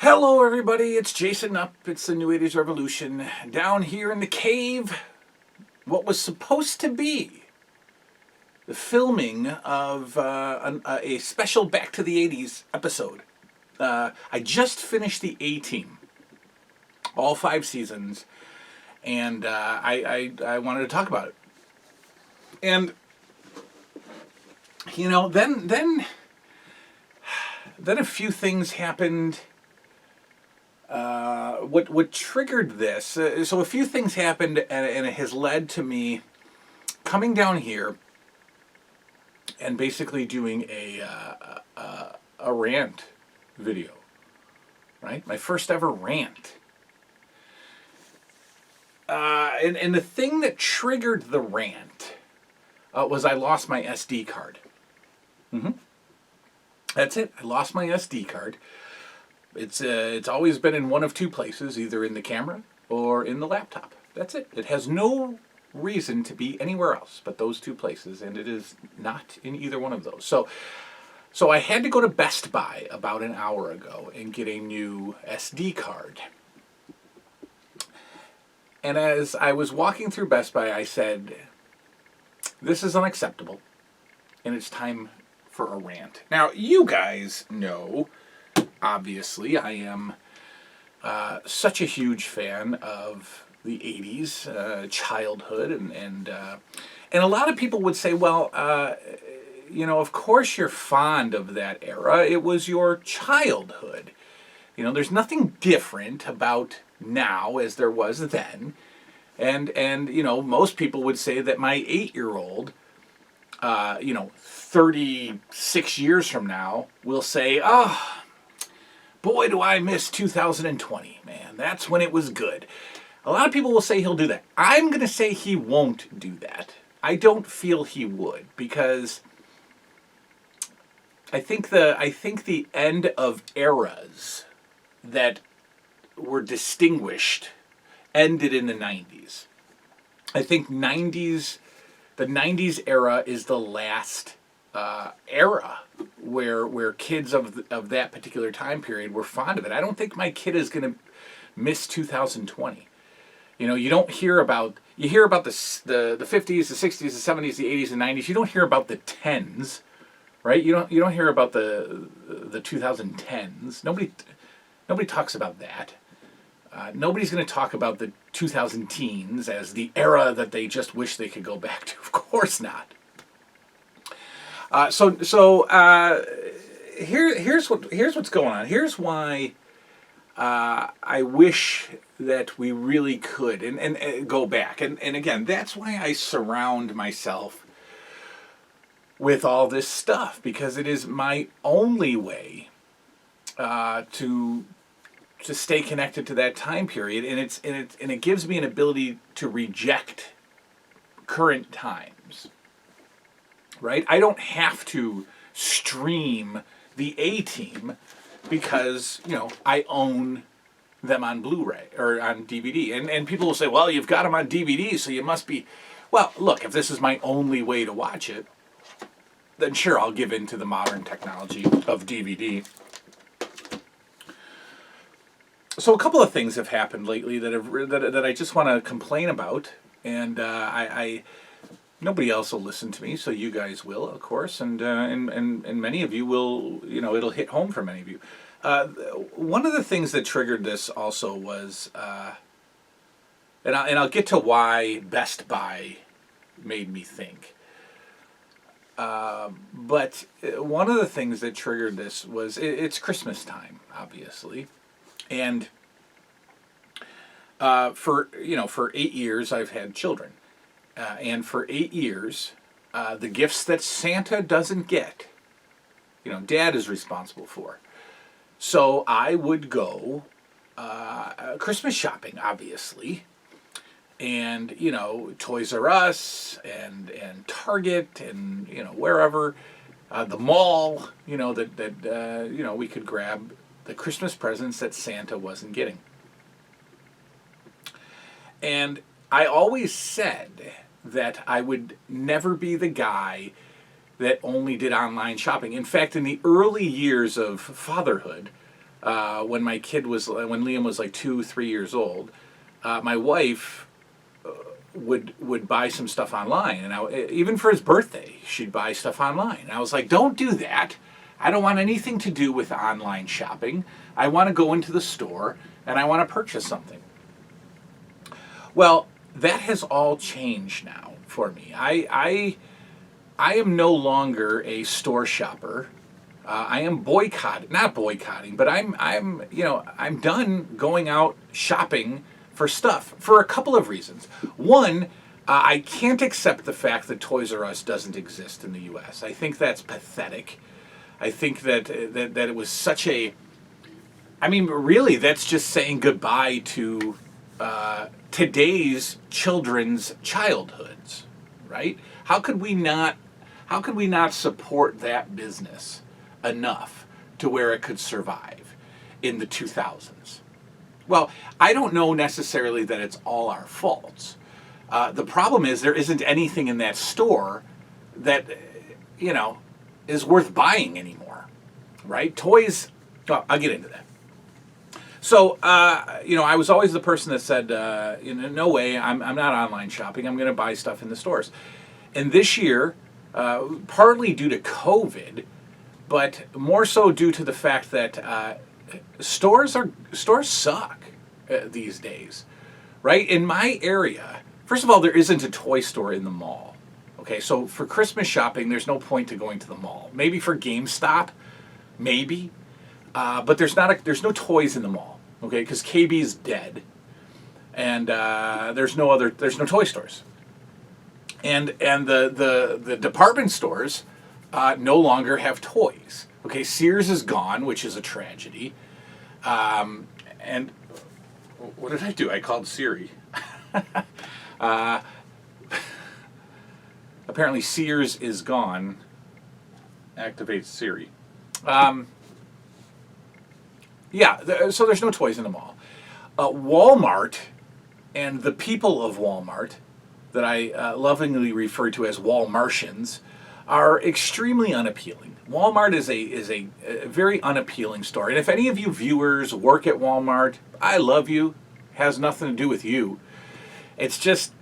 Hello everybody, it's Jason Up. It's the New 80's Revolution. Down here in the cave, what was supposed to be the filming of a special Back to the 80's episode. I just finished the A-Team, all 5 seasons, and I wanted to talk about it. And, you know, then a few things happened. What triggered this? So a few things happened, and it has led to me coming down here and basically doing a rant video. Right, my first ever rant. And the thing that triggered the rant was I lost my SD card. That's it. I lost my SD card. It's always been in one of two places, either in the camera or in the laptop. That's it. It has no reason to be anywhere else but those two places, and it is not in either one of those. So I had to go to Best Buy about an hour ago and get a new SD card. And as I was walking through Best Buy, I said, this is unacceptable, and it's time for a rant. Now, you guys know, obviously, I am such a huge fan of the 80s, childhood, and a lot of people would say, well, you know, of course you're fond of that era. It was your childhood. You know, there's nothing different about now as there was then. And you know, most people would say that my 8-year-old, you know, 36 years from now, will say, oh, boy, do I miss 2020, man. That's when it was good. A lot of people will say he'll do that. I'm going to say he won't do that. I don't feel he would, because I think the end of eras that were distinguished ended in the 90s. I think the 90s era is the last era where kids of that particular time period were fond of it. I don't think my kid is going to miss 2020. You know, you hear about the 50s, the 60s, the 70s, the 80s, and 90s. You don't hear about the 10s, right? You don't hear about the 2010s. Nobody talks about that. Nobody's going to talk about the 2000 teens as the era that they just wish they could go back to. Of course not. Here's what's going on. Here's why I wish that we really could and go back. And again, that's why I surround myself with all this stuff, because it is my only way to stay connected to that time period, and it gives me an ability to reject current times. Right? I don't have to stream the A-Team because, you know, I own them on Blu-ray or on DVD. And people will say, well, you've got them on DVD, so you must be... Well, look, if this is my only way to watch it, then sure, I'll give in to the modern technology of DVD. So a couple of things have happened lately that I just want to complain about, and nobody else will listen to me, so you guys will, of course, and many of you will. You know, it'll hit home for many of you. One of the things that triggered this also was, and I'll get to why Best Buy made me think. But one of the things that triggered this was it's Christmas time, obviously. And for 8 years I've had children, and for 8 years, the gifts that Santa doesn't get, you know, Dad is responsible for. So I would go Christmas shopping, obviously, and you know, Toys R Us and Target and you know, wherever, the mall, you know, that you know, we could grab the Christmas presents that Santa wasn't getting. And I always said that I would never be the guy that only did online shopping. In fact, in the early years of fatherhood, when Liam was like 2, 3 years old, my wife would buy some stuff online, and even for his birthday, she'd buy stuff online. And I was like, don't do that. I don't want anything to do with online shopping. I want to go into the store and I want to purchase something. Well, that has all changed now for me. I am no longer a store shopper. I am not boycotting, but I'm done going out shopping for stuff for a couple of reasons. One, I can't accept the fact that Toys R Us doesn't exist in the U.S. I think that's pathetic. I think that it was such a... I mean, really, that's just saying goodbye to today's children's childhoods, right? How could we not support that business enough to where it could survive in the 2000s? Well, I don't know necessarily that it's all our faults. The problem is there isn't anything in that store that, is worth buying anymore, right? Toys, well, I'll get into that. So, I was always the person that said, no way, I'm not online shopping. I'm going to buy stuff in the stores. And this year, partly due to COVID, but more so due to the fact that stores suck these days, right? In my area, first of all, there isn't a toy store in the mall. Okay, so for Christmas shopping, there's no point to going to the mall. Maybe for GameStop, maybe, but there's no toys in the mall. Okay, because KB is dead, and there's no toy stores, and the department stores no longer have toys. Okay, Sears is gone, which is a tragedy. And what did I do? I called Siri. Apparently Sears is gone. Activate Siri. So there's no toys in the mall. Walmart and the people of Walmart, that I lovingly refer to as Walmartians, are extremely unappealing. Walmart is a very unappealing store. And if any of you viewers work at Walmart, I love you. Has nothing to do with you. It's just,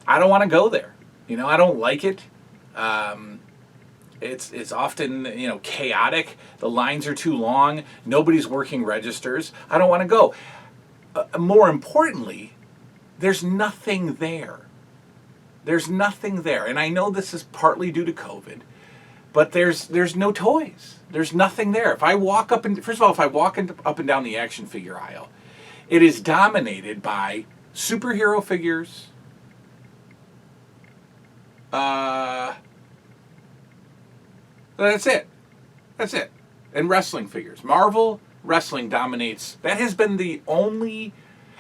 I don't want to go there. I don't like it. It's often, chaotic. The lines are too long. Nobody's working registers. I don't want to go. More importantly, there's nothing there. There's nothing there. And I know this is partly due to COVID, but there's no toys. There's nothing there. If I walk up and down the action figure aisle, it is dominated by superhero figures, that's it. And wrestling figures. Marvel wrestling dominates. That has been the only...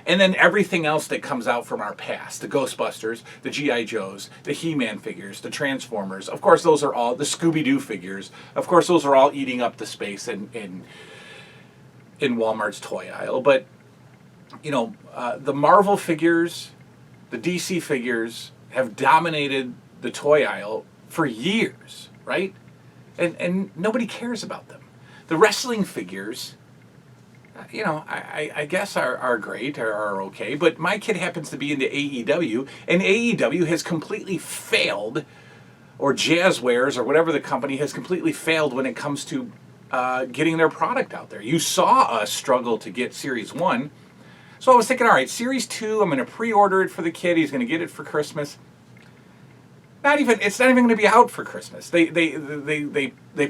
And then everything else that comes out from our past. The Ghostbusters, the G.I. Joes, the He-Man figures, the Transformers. Of course, those are all... The Scooby-Doo figures. Of course, those are all eating up the space in Walmart's toy aisle. But, the Marvel figures, the DC figures have dominated the toy aisle for years, right? And nobody cares about them. The wrestling figures, I guess are great or are okay, but my kid happens to be into AEW, and AEW has completely failed, or Jazzwares or whatever the company has completely failed when it comes to getting their product out there. You saw us struggle to get Series 1, so I was thinking, all right, Series 2, I'm going to pre-order it for the kid, he's going to get it for Christmas. It's not even going to be out for Christmas. They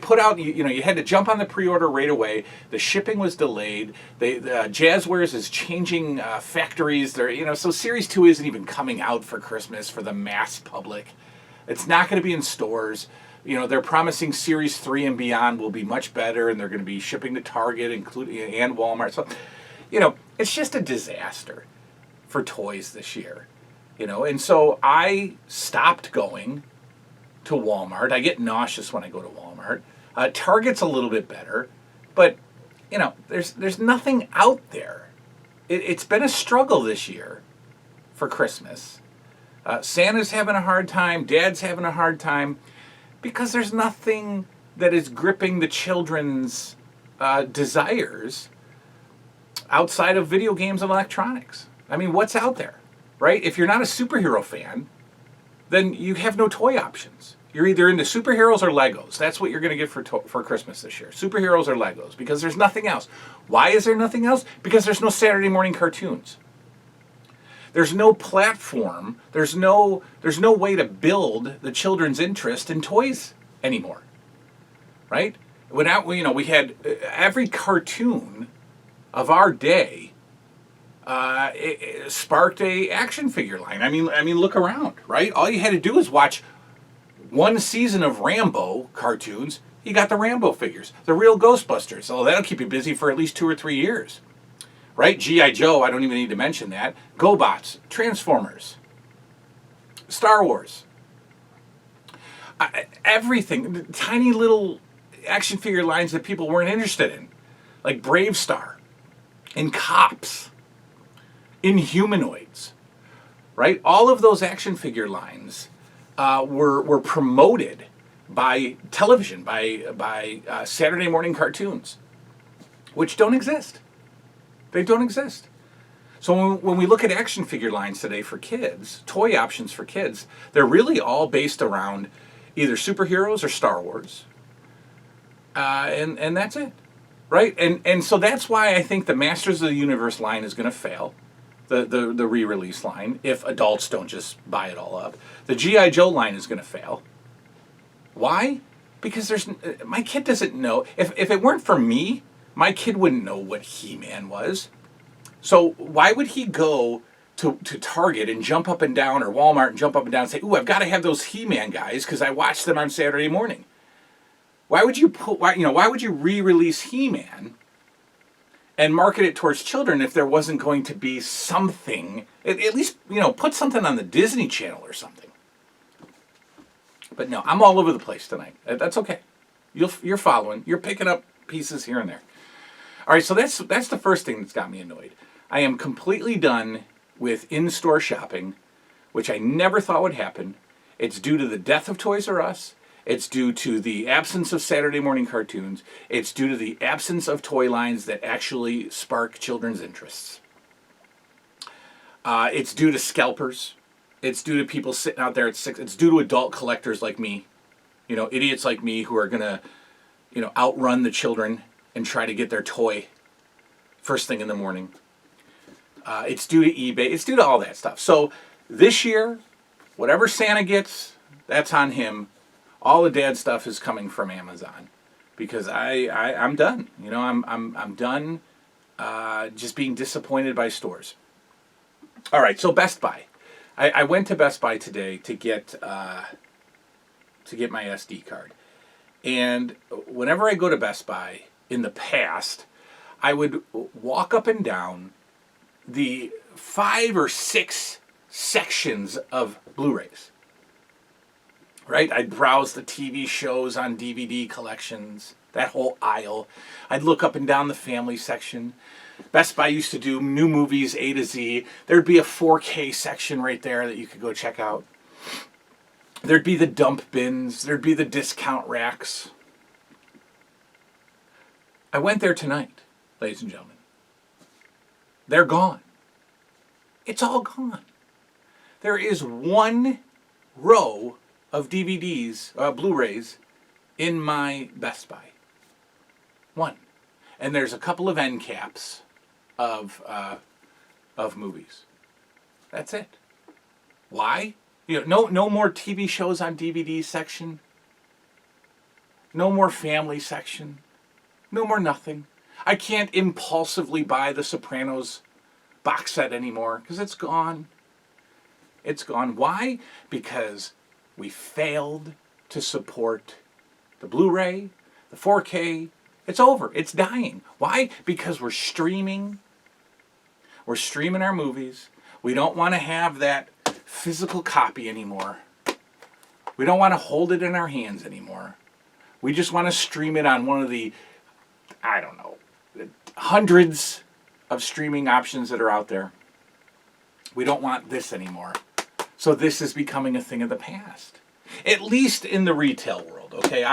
put out, you had to jump on the pre-order right away. The shipping was delayed. Jazzwares is changing factories. So Series 2 isn't even coming out for Christmas for the mass public. It's not going to be in stores. They're promising Series 3 and beyond will be much better, and they're going to be shipping to Target and Walmart. So, it's just a disaster for toys this year. And so I stopped going to Walmart. I get nauseous when I go to Walmart. Target's a little bit better, but there's nothing out there. It's been a struggle this year for Christmas. Santa's having a hard time. Dad's having a hard time because there's nothing that is gripping the children's desires outside of video games and electronics. I mean, what's out there, right? If you're not a superhero fan, then you have no toy options. You're either into superheroes or Legos. That's what you're going to get for Christmas this year. Superheroes or Legos, because there's nothing else. Why is there nothing else? Because there's no Saturday morning cartoons. There's no platform. There's no way to build the children's interest in toys anymore, right? We had every cartoon of our day. It sparked a action figure line. I mean, look around, right? All you had to do is watch one season of Rambo cartoons. You got the Rambo figures, the real Ghostbusters. So that'll keep you busy for at least 2 or 3 years, right? G.I. Joe, I don't even need to mention that. GoBots, Transformers, Star Wars, everything. Tiny little action figure lines that people weren't interested in, like Brave Star, and Cops, Inhumanoids, right? All of those action figure lines were promoted by television, by Saturday morning cartoons, which don't exist. They don't exist. So when we look at action figure lines today for kids, toy options for kids, they're really all based around either superheroes or Star Wars, and that's it, right? And so that's why I think the Masters of the Universe line is going to fail. The re-release line, if adults don't just buy it all up. The G.I. Joe line is going to fail. Why? Because my kid doesn't know. If it weren't for me, my kid wouldn't know what He-Man was. So why would he go to Target and jump up and down, or Walmart and jump up and down and say, ooh, I've got to have those He-Man guys because I watched them on Saturday morning? Why would you re-release He-Man and market it towards children if there wasn't going to be something, at least, put something on the Disney Channel or something. But no, I'm all over the place tonight. That's okay. You're following. You're picking up pieces here and there. All right, so that's the first thing that's got me annoyed. I am completely done with in-store shopping, which I never thought would happen. It's due to the death of Toys R Us. It's due to the absence of Saturday morning cartoons. It's due to the absence of toy lines that actually spark children's interests. It's due to scalpers. It's due to people sitting out there at 6. It's due to adult collectors like me, idiots like me who are going to, outrun the children and try to get their toy first thing in the morning. It's due to eBay. It's due to all that stuff. So this year, whatever Santa gets, that's on him. All the dad stuff is coming from Amazon, because I'm done. I'm done just being disappointed by stores. All right, so Best Buy. I went to Best Buy today to get my SD card, and whenever I go to Best Buy in the past, I would walk up and down the 5 or 6 sections of Blu-rays. Right? I'd browse the TV shows on DVD collections, that whole aisle. I'd look up and down the family section. Best Buy used to do new movies A to Z. There'd be a 4K section right there that you could go check out. There'd be the dump bins. There'd be the discount racks. I went there tonight, ladies and gentlemen. They're gone. It's all gone. There is one row of DVDs, Blu-rays, in my Best Buy. One. And there's a couple of end caps of movies. That's it. Why? No more TV shows on DVD section. No more family section. No more nothing. I can't impulsively buy the Sopranos box set anymore because it's gone. It's gone. Why? Because we failed to support the Blu-ray, the 4K. It's over. It's dying. Why? Because we're streaming. We're streaming our movies. We don't want to have that physical copy anymore. We don't want to hold it in our hands anymore. We just want to stream it on one of the, hundreds of streaming options that are out there. We don't want this anymore. So this is becoming a thing of the past. At least in the retail world, okay?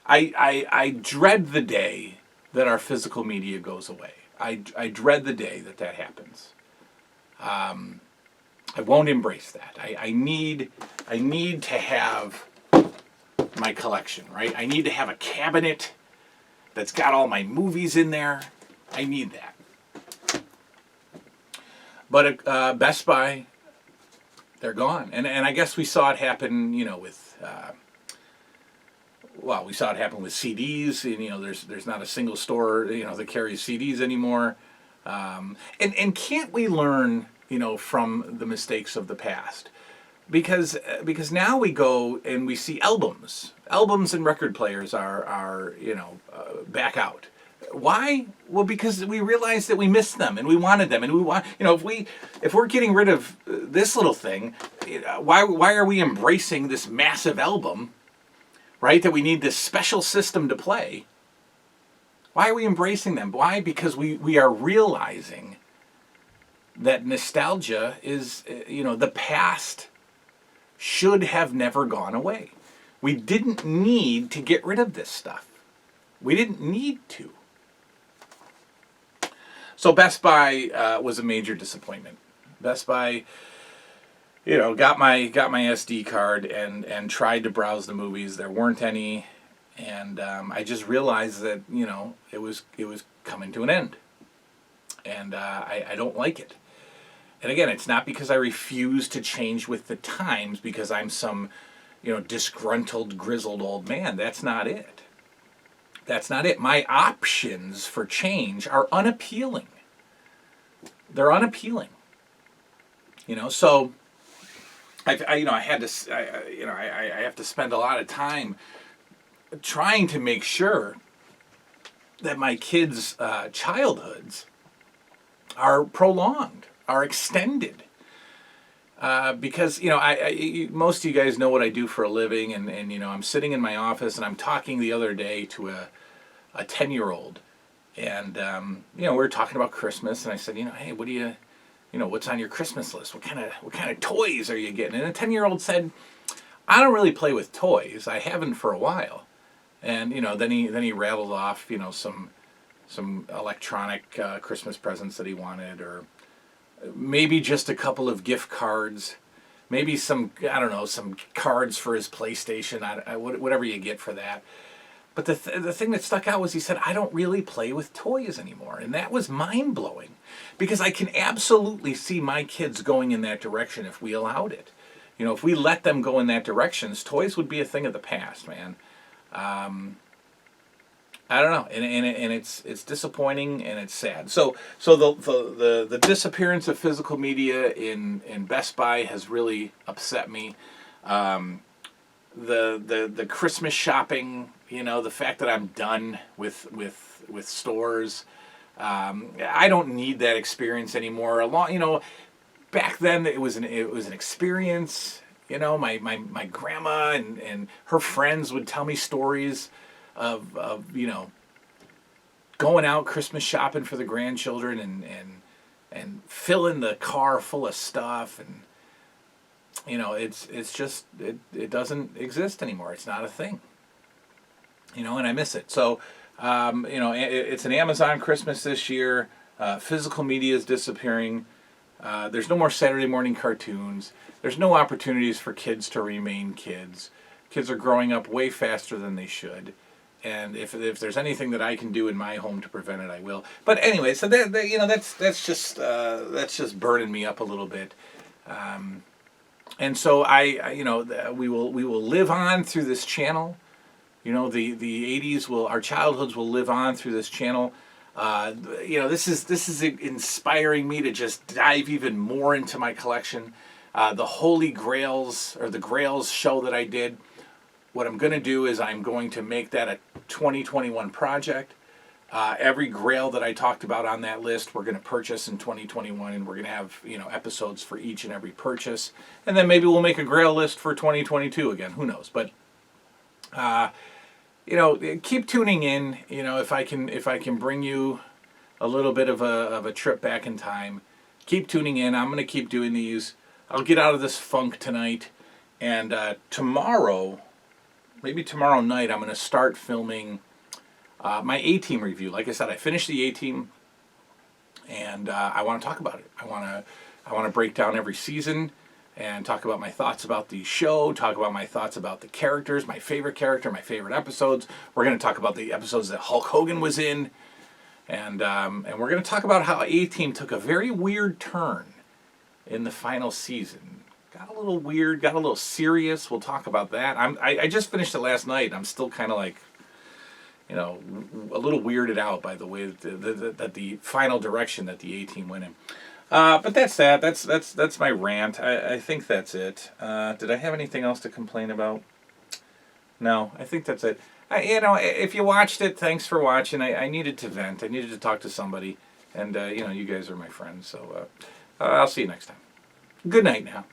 I dread the day that our physical media goes away. I dread the day that happens. I won't embrace that. I need to have my collection, right? I need to have a cabinet that's got all my movies in there. I need that. But Best Buy, they're gone, and I guess we saw it happen, with. We saw it happen with CDs, and there's not a single store that carries CDs anymore. And can't we learn from the mistakes of the past? Because now we go and we see albums and record players are back out. Why? Well, because we realized that we missed them and we wanted them, and we want if we're getting rid of this little thing, why are we embracing this massive album, right? That we need this special system to play. Why are we embracing them? Why? Because we are realizing that nostalgia is, the past should have never gone away. We didn't need to get rid of this stuff. We didn't need to. So Best Buy was a major disappointment. Best Buy, got my SD card and tried to browse the movies. There weren't any, and I just realized that it was coming to an end, and I don't like it. And again, it's not because I refuse to change with the times, because I'm some disgruntled, grizzled old man. That's not it. That's not it. My options for change are unappealing. They're unappealing. So I have to spend a lot of time trying to make sure that my kids' childhoods are prolonged, are extended. Because most of you guys know what I do for a living, and I'm sitting in my office and I'm talking the other day to a 10-year-old, and we were talking about Christmas, and I said, hey, what do you, what's on your Christmas list? What kind of toys are you getting? And a 10-year-old said, I don't really play with toys. I haven't for a while. And then he rattled off some electronic Christmas presents that he wanted, or maybe just a couple of gift cards, maybe some cards for his PlayStation, whatever you get for that. But the thing that stuck out was he said, I don't really play with toys anymore. And that was mind-blowing, because I can absolutely see my kids going in that direction if we allowed it. If we let them go in that direction, toys would be a thing of the past, man. I don't know, and it's disappointing, and it's sad. So the disappearance of physical media in Best Buy has really upset me. The Christmas shopping, the fact that I'm done with stores. I don't need that experience anymore. Back then it was an experience. My grandma and her friends would tell me stories of going out Christmas shopping for the grandchildren and filling the car full of stuff, and it's just it doesn't exist anymore. It's not a thing. And I miss it. So it's an Amazon Christmas this year. Physical media is disappearing. There's no more Saturday morning cartoons. There's no opportunities for kids to remain kids. Kids are growing up way faster than they should. And if there's anything that I can do in my home to prevent it, I will. But anyway, so that's just burning me up a little bit. And so we will live on through this channel. The 80s our childhoods will live on through this channel. This is inspiring me to just dive even more into my collection. The Holy Grails, or the Grails show that I did. What I'm going to do is I'm going to make that a 2021 project. Every Grail that I talked about on that list, we're going to purchase in 2021, and we're going to have episodes for each and every purchase. And then maybe we'll make a Grail list for 2022 again. Who knows? But keep tuning in. If I can bring you a little bit of a trip back in time, keep tuning in. I'm going to keep doing these. I'll get out of this funk tonight, and tomorrow. Maybe tomorrow night I'm going to start filming my A-Team review. Like I said, I finished the A-Team. and I want to talk about it. I want to break down every season and talk about my thoughts about the show, talk about my thoughts about the characters, my favorite character, my favorite episodes. We're going to talk about the episodes that Hulk Hogan was in, and we're going to talk about how A-Team took a very weird turn in the final season. Got a little weird, got a little serious. We'll talk about that. I just finished it last night. I'm still kind of like, you know, a little weirded out by the way that the final direction that the A-Team went in. But that's that. That's my rant. I think that's it. Did I have anything else to complain about? No, I think that's it. If you watched it, thanks for watching. I needed to vent. I needed to talk to somebody. And, you guys are my friends. So I'll see you next time. Good night now.